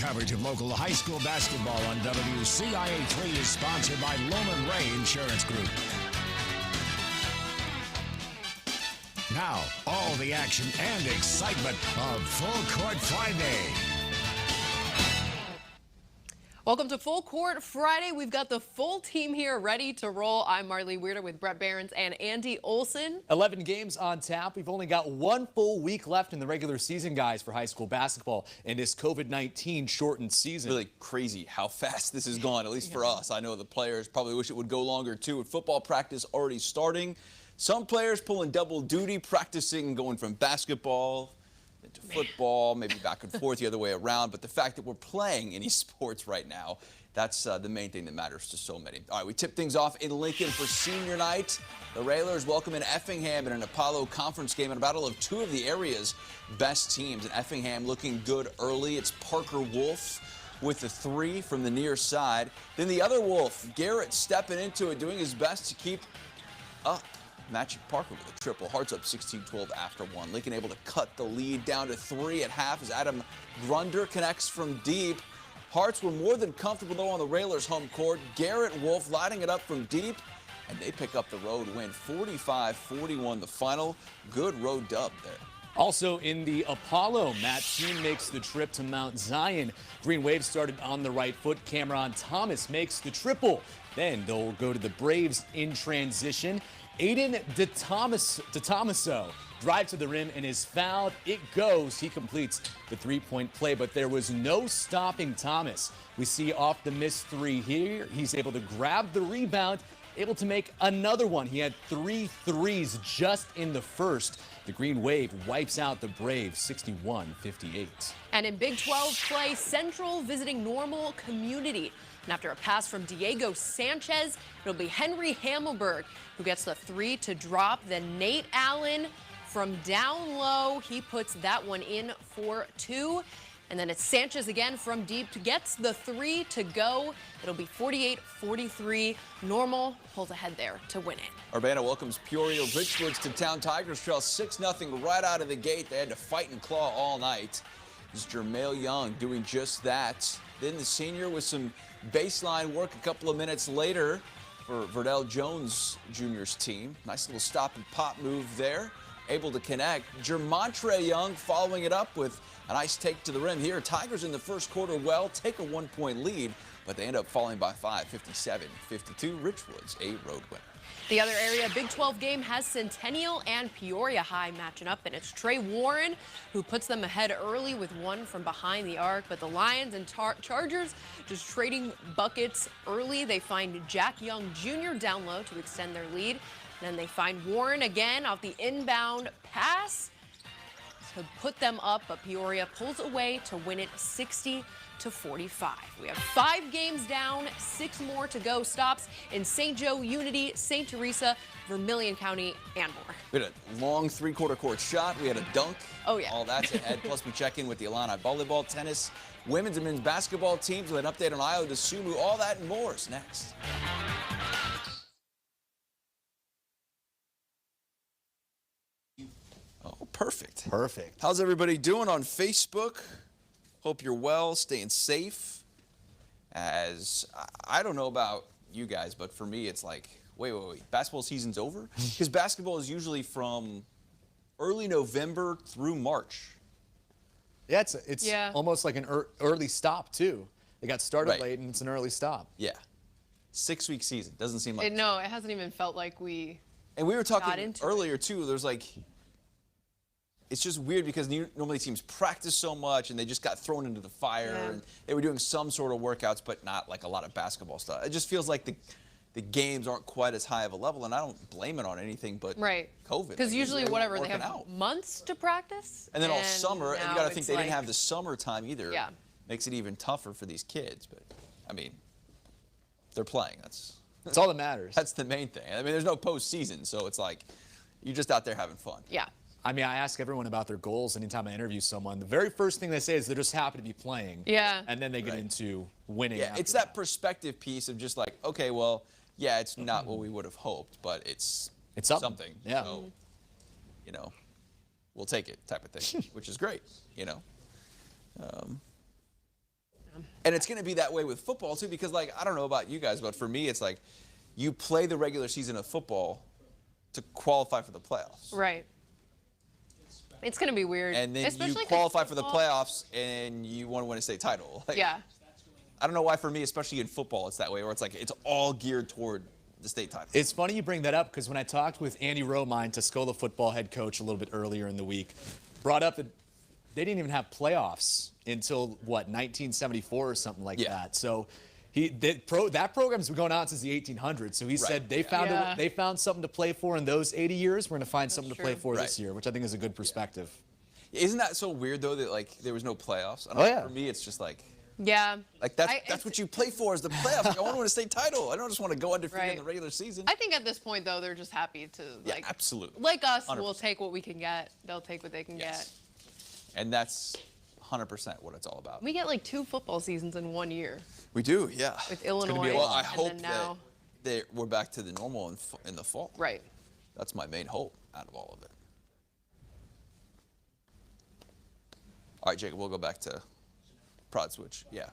coverage of local high school basketball on WCIA 3 is sponsored by Loman Ray Insurance Group. Now, all the action and excitement of Full Court Friday. Welcome to Full Court Friday. We've got the full team here ready to roll. I'm Marley Weirder with Brett Behrens and Andy Olson. 11 games on tap. We've only got one full week left in the regular season, guys, for high school basketball in this COVID-19 shortened season. Really crazy how fast this has gone, at least for us. I know the players probably wish it would go longer, too. With football practice already starting, some players pulling double duty, practicing, going from basketball to football, maybe back and forth the other way around. But the fact that we're playing any sports right now, that's the main thing that matters to so many. All right, we tip things off in Lincoln for senior night. The Railers welcome in Effingham in an Apollo Conference game in a battle of two of the area's best teams. And Effingham looking good early. It's Parker Wolf with the three from the near side. Then the other Wolf, Garrett, stepping into it, doing his best to keep up. Magic Parker with a triple. Hearts up 16-12 after one. Lincoln able to cut the lead down to 3 at half as Adam Grunder connects from deep. Hearts were more than comfortable though on the Railers home court. Garrett Wolf lighting it up from deep, and they pick up the road win. 45-41 the final. Good road dub there. Also in the Apollo, MATTOON makes the trip to MT.ZION. Green Wave started on the right foot. Cameron Thomas makes the triple. Then they'll go to the Braves in transition. Aiden DeTomaso drives to the rim and is fouled. It goes. He completes the three-point play, but there was no stopping Thomas. We see off the missed three here. He's able to grab the rebound, able to make another one. He had 3 threes just in the first. The Green Wave wipes out the Braves 61-58. And in Big 12 play, Central visiting Normal Community. And after a pass from Diego Sanchez, it'll be Henry Hamelberg who gets the 3 to drop. Then Nate Allen from down low. He puts that one in for 2. And then it's Sanchez again from deep, gets the 3 to go. It'll be 48-43. Normal pulls ahead there to win it. Urbana welcomes Peoria Richwoods to town. Tigers trail 6-0 right out of the gate. They had to fight and claw all night. It's Jermail Young doing just that. Then the senior with some baseline work a couple of minutes later for Verdell Jones Jr.'s team. Nice little stop and pop move there. Able to connect. Jermontre Young following it up with a nice take to the rim here. Tigers in the first quarter take a 1-point lead, but they end up falling by 5, 57-52. Richwoods, a road winner. The other area Big 12 game has Centennial and Peoria High matching up, and it's Trey Warren who puts them ahead early with one from behind the arc. But the Lions and Chargers just trading buckets early. They find Jack Young Jr. down low to extend their lead. Then they find Warren again off the inbound pass to put them up, but Peoria pulls away to win it 60-45. We have 5 games down, 6 more to go. Stops in St. Joe, Unity, St. Teresa, Vermilion County, and more. We had a long 3/4 court shot. We had a dunk. Oh, yeah. All that's ahead. Plus, we check in with the Illini volleyball, tennis, women's and men's basketball teams with an update on Iowa to Sumu. All that and more is next. Oh, perfect. Perfect. How's everybody doing on Facebook? Hope you're well, staying safe. As I don't know about you guys, but for me, it's like, wait. Basketball season's over? Because basketball is usually from early November through March. Yeah, it's almost like an early stop, too. They got started late, and it's an early stop. Yeah. 6-week season. Doesn't seem like No, it hasn't even felt like we And we were talking earlier, too. There's like, it's just weird because normally teams practice so much and they just got thrown into the fire and they were doing some sort of workouts, but not like a lot of basketball stuff. It just feels like the games aren't quite as high of a level, and I don't blame it on anything but COVID. Because usually, whatever, they have months to practice. And then all summer, and you got to think they didn't have the summertime either. Yeah. Makes it even tougher for these kids. But, I mean, they're playing. That's all that matters. That's the main thing. I mean, there's no postseason, so it's like you're just out there having fun. Yeah. I mean, I ask everyone about their goals anytime I interview someone. The very first thing they say is they're just happy to be playing. Yeah. And then they get into winning. Yeah, it's that perspective piece of just like, okay, well, yeah, it's not what we would have hoped, but it's something. Yeah. So, you know, we'll take it type of thing, which is great, you know. And it's going to be that way with football, too, because, like, I don't know about you guys, but for me, it's like you play the regular season of football to qualify for the playoffs. Right. It's going to be weird. And then you qualify for the playoffs, and you want to win a state title. Like, yeah. I don't know why, for me, especially in football, it's that way, where it's like it's all geared toward the state title. It's funny you bring that up, because when I talked with Andy Romine, TUSCOLA football head coach, a little bit earlier in the week, brought up that they didn't even have playoffs until, what, 1974 or something like that. So that program's been going on since the 1800s. So he said they found something to play for in those 80 years. We're going to find something to play for this year, which I think is a good perspective. Isn't that so weird, though, that, like, there was no playoffs? For me, it's just like... Yeah. Like, that's what you play for, is the playoffs. Like, I want to win a state title. I don't just want to go undefeated in the regular season. I think at this point, though, they're just happy to, like... Yeah, absolutely. Like us, 100%. we'll take what we can get. They'll take what they can get. And that's 100% what it's all about. We get, like, 2 football seasons in 1 year. We do, yeah. With Illinois. Well, I hope that we're back to the normal in the fall. Right. That's my main hope out of all of it. All right, Jacob, we'll go back to Prod Switch. Yeah.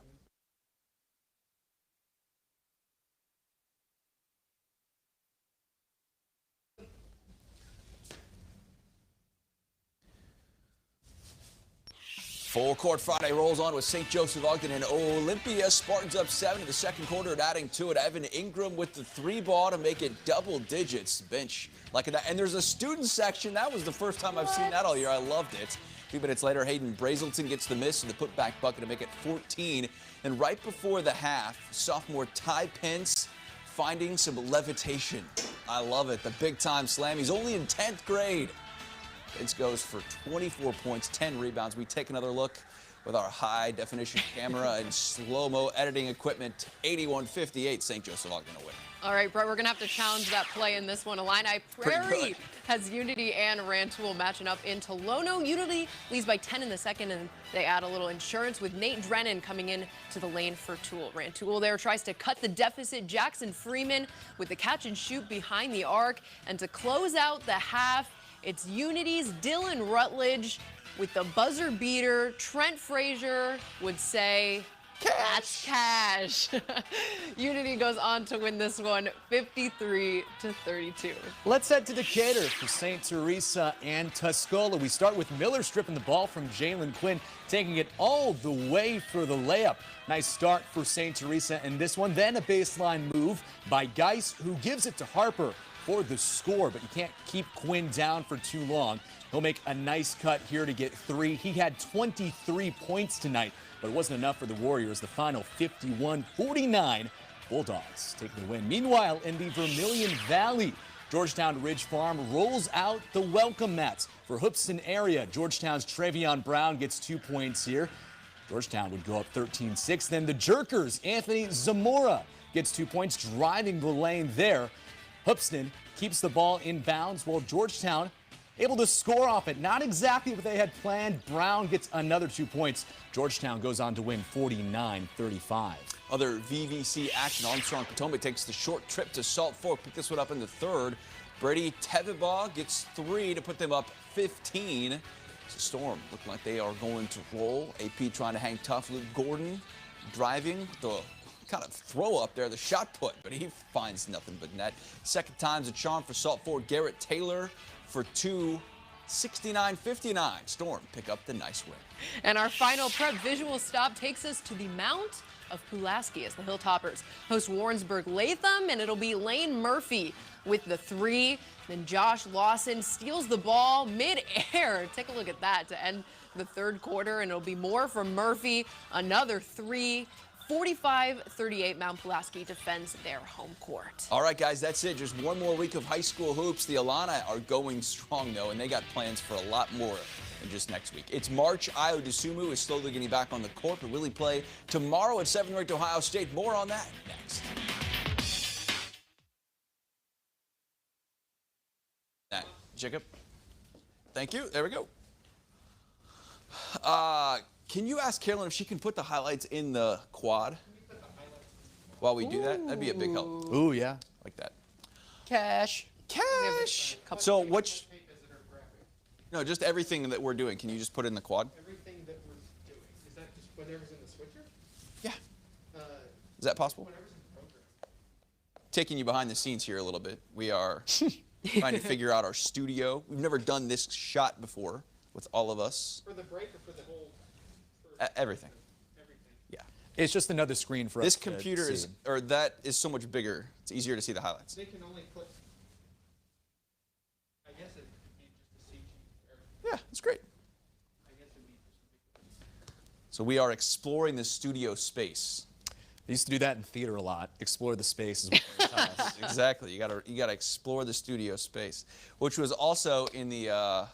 Full Court Friday rolls on with St. Joseph-Ogden and Olympia. Spartans up 7 in the second quarter, and adding to it, Evan Ingram with the 3 ball to make it double digits. Bench like that. And there's a student section. That was the first time I've seen that all year. I loved it. A few minutes later, Hayden Brazelton gets the miss and the putback bucket to make it 14. And right before the half, sophomore Ty Pence finding some levitation. I love it. The big-time slam. He's only in 10th grade. Pence goes for 24 points, 10 rebounds. We take another look with our high-definition camera and slow-mo editing equipment. 81-58, St. Joseph-Ogden a win. All right, Brett, we're going to have to challenge that play in this one. Illini Prairie has Unity and Rantoul matching up in Tolono. Unity leads by 10 in the second, and they add a little insurance with Nate Drennan coming in to the lane for Toul. Rantoul there tries to cut the deficit. Jackson Freeman with the catch and shoot behind the arc. And to close out the half, it's Unity's Dylan Rutledge with the buzzer beater. Trent Frazier would say, "That's cash." Unity goes on to win this one 53-32. Let's head to Decatur for St. Teresa and Tuscola. We start with Miller stripping the ball from Jalen Quinn, taking it all the way for the layup. Nice start for St. Teresa in this one. Then a baseline move by Geis, who gives it to Harper for the score, but you can't keep Quinn down for too long. He'll make a nice cut here to get 3. He had 23 points tonight, but it wasn't enough for the Warriors. The final 51-49. Bulldogs taking the win. Meanwhile, in the Vermilion Valley, Georgetown-Ridge Farm rolls out the welcome mats for Hoopeston area. Georgetown's Trevion Brown gets 2 points here. Georgetown would go up 13-6. Then the Jerkers, Anthony Zamora gets 2 points, driving the lane there. Hoopeston keeps the ball in bounds, while Georgetown able to score off it. Not exactly what they had planned. Brown gets another 2 points. Georgetown goes on to win 49-35. Other VVC action. Armstrong-Potomac takes the short trip to Salt Fork. Pick this one up in the third. Brady Tevibaugh gets 3 to put them up 15. Storm look like they are going to roll. AP trying to hang tough. Luke Gordon driving the kind of throw up there, the shot put, but he finds nothing but net. Second time's a charm for Salt Fork. Garrett Taylor for 2, 69-59. Storm pick up the nice win. And our final prep visual stop takes us to the Mount of Pulaski as the Hilltoppers host Warrensburg Latham, and it'll be Lane Murphy with the 3. Then Josh Lawson steals the ball mid-air. Take a look at that to end the third quarter, and it'll be more from Murphy. Another 3. 45-38, Mount Pulaski defends their home court. All right, guys, that's it. Just one more week of high school hoops. The Illini are going strong, though, and they got plans for a lot more than just next week. It's March. Io DeSumo is slowly getting back on the court, but will he play tomorrow at 7th-ranked Ohio State? More on that next. Jacob, thank you. There we go. Can you ask Carolyn if she can put the highlights in the quad while we do that? That'd be a big help. Ooh, yeah. Like that. Cash. Cash. So which? No, just everything that we're doing. Can you just put it in the quad? Everything that we're doing. Is that just whatever's in the switcher? Is that possible? Taking you behind the scenes here a little bit. We are trying to figure out our studio. We've never done this shot before with all of us. For the break or for the whole? Everything. Everything. Yeah. It's just another screen for This us. computer is, or that is so much bigger. It's easier to see the highlights. They can only put, I guess it could be just a CG. Yeah, it's great. I guess it'd be just So we are exploring the studio space. I used to do that in theater a lot. Explore the space. Exactly. You gotta explore the studio space, which was also in the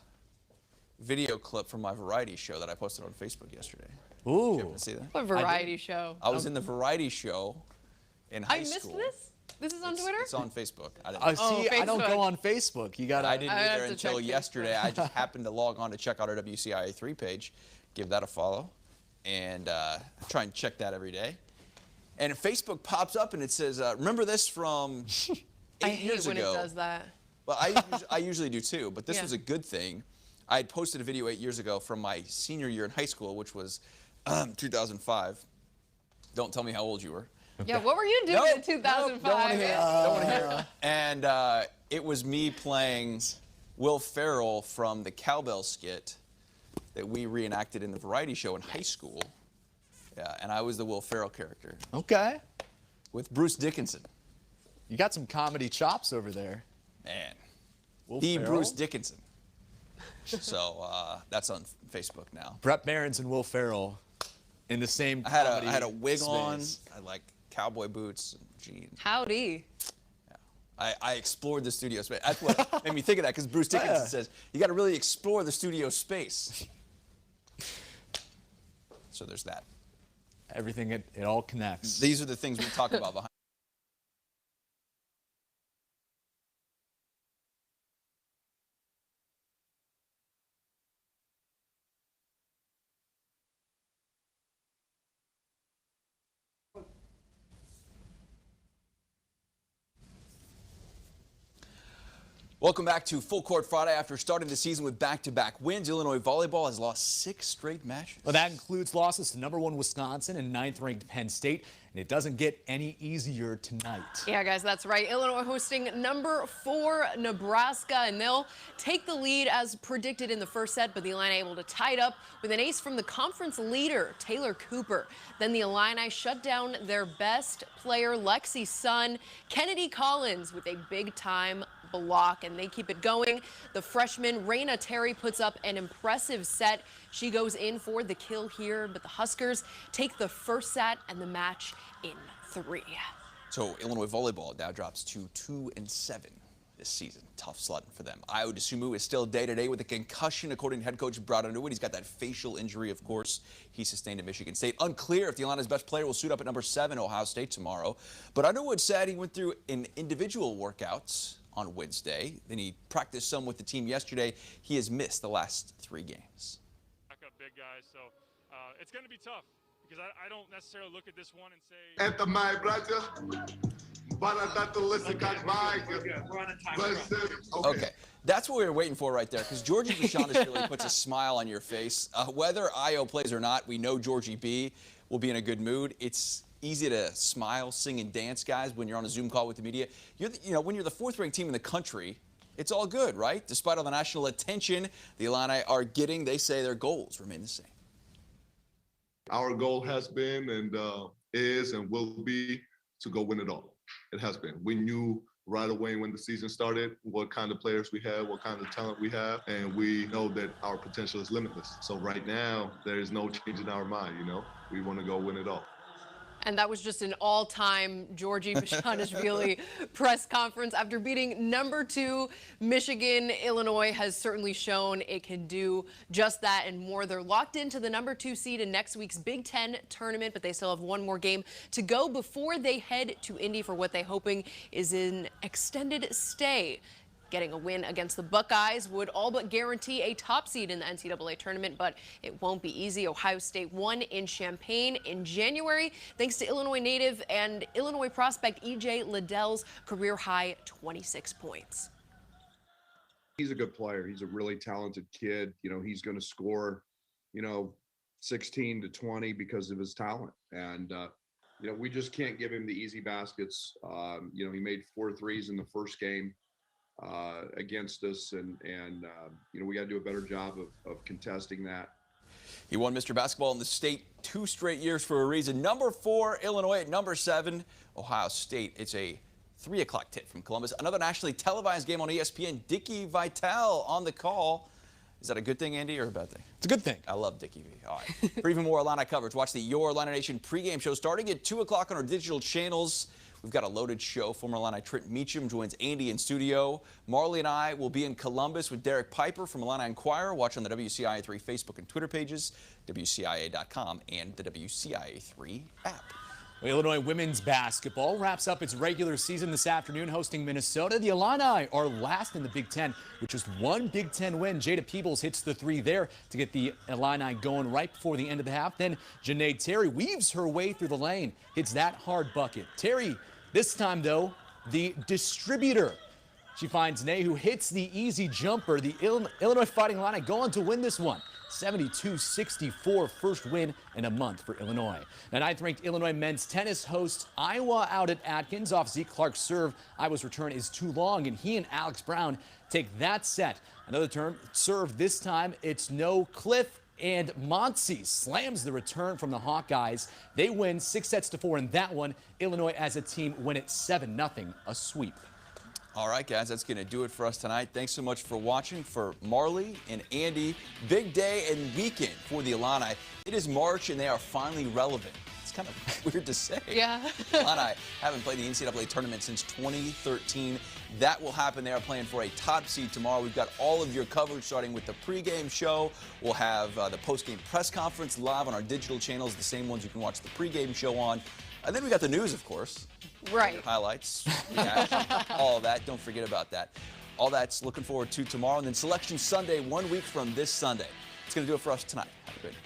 video clip from my variety show that I posted on Facebook yesterday. Did you Ooh. happen to see that? What variety show? I was in the variety show in high I missed school. this? This is on Twitter? It's on Facebook. I didn't, See, I don't Facebook. go on Facebook. You gotta. I didn't I have either to until check yesterday. I just happened to log on to check out our WCIA 3 page, give that a follow, and try and check that every day. And Facebook pops up and it says, remember this from 8 years when ago? it does that. Well, I usually do too, but this Yeah. was a good thing. I had posted a video 8 years ago from my senior year in high school, which was 2005. Don't tell me how old you were. Yeah, what were you doing Nope, in 2005? Don't want to hear. Don't want to hear. And it was me playing Will Ferrell from the Cowbell skit that we reenacted in the variety show in high school. Yeah, and I was the Will Ferrell character Okay. with Bruce Dickinson. You got some comedy chops over there. Man, Will the Ferrell? Bruce Dickinson. So that's on Facebook now. Brett Barons and Will Ferrell in the same. I had comedy a wig on. space. I had like cowboy boots and jeans. Howdy. I explored the studio space. That's what made me think of that, because Bruce Dickinson says you got to really explore the studio space. So there's that. Everything, it all connects. These are the things we talk about behind. Welcome back to Full Court Friday. After starting the season with back-to-back wins, Illinois volleyball has lost 6 straight matches. Well, that includes losses to #1 Wisconsin and 9th-ranked Penn State, and it doesn't get any easier tonight. Yeah, guys, that's right. Illinois hosting #4 Nebraska, and they'll take the lead as predicted in the first set, but the Illini able to tie it up with an ace from the conference leader, Taylor Cooper. Then the Illini shut down their best player, Lexi's son, Kennedy Collins, with a big-time block, and they keep it going. The freshman Raina Terry puts up an impressive set. She goes in for the kill here, but the Huskers take the first set and the match in 3. So Illinois volleyball now drops to 2-7 this season. Tough sledding for them. Io DeSumo is still day-to-day with a concussion, according to head coach Brad Underwood. He's got that facial injury, of course, he sustained at Michigan State. Unclear if the Illini's best player will suit up at #7 Ohio State tomorrow. But Underwood said he went through an individual workouts on Wednesday. Then he practiced some with the team yesterday. He has missed the last 3 games. Backup big guys, so it's going to be tough because I don't necessarily look at this one and say. Это мои братья. Бородатый лысый как байк. We're on a time. Okay, that's what we were waiting for right there, because Georgie Bashanis really puts a smile on your face. Whether Io plays or not, we know Georgie B will be in a good mood. It's easy to smile, sing, and dance, guys, when you're on a Zoom call with the media. When you're the 4th-ranked team in the country, it's all good, right? Despite all the national attention the Illini are getting, they say their goals remain the same. Our goal has been and is and will be to go win it all. It has been. We knew right away when the season started what kind of players we have, what kind of talent we have, and we know that our potential is limitless. So right now, there is no change in our mind, We want to go win it all. And that was just an all-time Georgie Bashanishvili press conference. After beating #2 Michigan, Illinois has certainly shown it can do just that and more. They're locked into the #2 seed in next week's Big Ten tournament, but they still have one more game to go before they head to Indy for what they're hoping is an extended stay. Getting a win against the Buckeyes would all but guarantee a top seed in the NCAA tournament, but it won't be easy. Ohio State won in Champaign in January, thanks to Illinois native and Illinois prospect E.J. Liddell's career-high 26 points. He's a good player. He's a really talented kid. He's going to score, 16 to 20 because of his talent. And you know, we just can't give him the easy baskets. You know, he made 4 threes in the first game against us, and you know, we got to do a better job of contesting that. He won Mr. Basketball in the state 2 straight years for a reason. Number 4, Illinois at number 7, Ohio State. It's a 3 o'clock tip from Columbus. Another nationally televised game on ESPN. Dickie Vitale on the call. Is that a good thing, Andy, or a bad thing? It's a good thing. I love Dickie V. All right. For even more Illini coverage, watch the Your Illini Nation pregame show starting at 2 o'clock on our digital channels. We've got a loaded show. Former Illini Trent Meacham joins Andy in studio. Marley and I will be in Columbus with Derek Piper from Illini Inquirer. Watch on the WCIA 3 Facebook and Twitter pages, WCIA.com, and the WCIA 3 app. Well, Illinois women's basketball wraps up its regular season this afternoon hosting Minnesota. The Illini are last in the Big Ten with just 1 Big Ten win. Jada Peebles hits the 3 there to get the Illini going right before the end of the half. Then Janae Terry weaves her way through the lane, hits that hard bucket. Terry, this time though, the distributor. She finds Nay, who hits the easy jumper. The Illinois Fighting Illini go on to win this one. 72-64, first win in a month for Illinois. Now, 9th-ranked Illinois men's tennis hosts Iowa out at Atkins off Zeke Clark's serve. Iowa's return is too long, and he and Alex Brown take that set. Another turn serve this time. It's no Cliff, and Montsy slams the return from the Hawkeyes. They win 6-4 in that one. Illinois as a team win it 7-0, a sweep. All right, guys, that's going to do it for us tonight. Thanks so much for watching. For Marley and Andy, big day and weekend for the Illini. It is March, and they are finally relevant. It's kind of weird to say. Yeah. Illini haven't played the NCAA tournament since 2013. That will happen. They are playing for a top seed tomorrow. We've got all of your coverage starting with the pregame show. We'll have the postgame press conference live on our digital channels, the same ones you can watch the pregame show on. And then we got the news, of course. Right. Highlights, all of that. Don't forget about that. All that's looking forward to tomorrow. And then Selection Sunday, 1 week from this Sunday. It's going to do it for us tonight. Have a great day.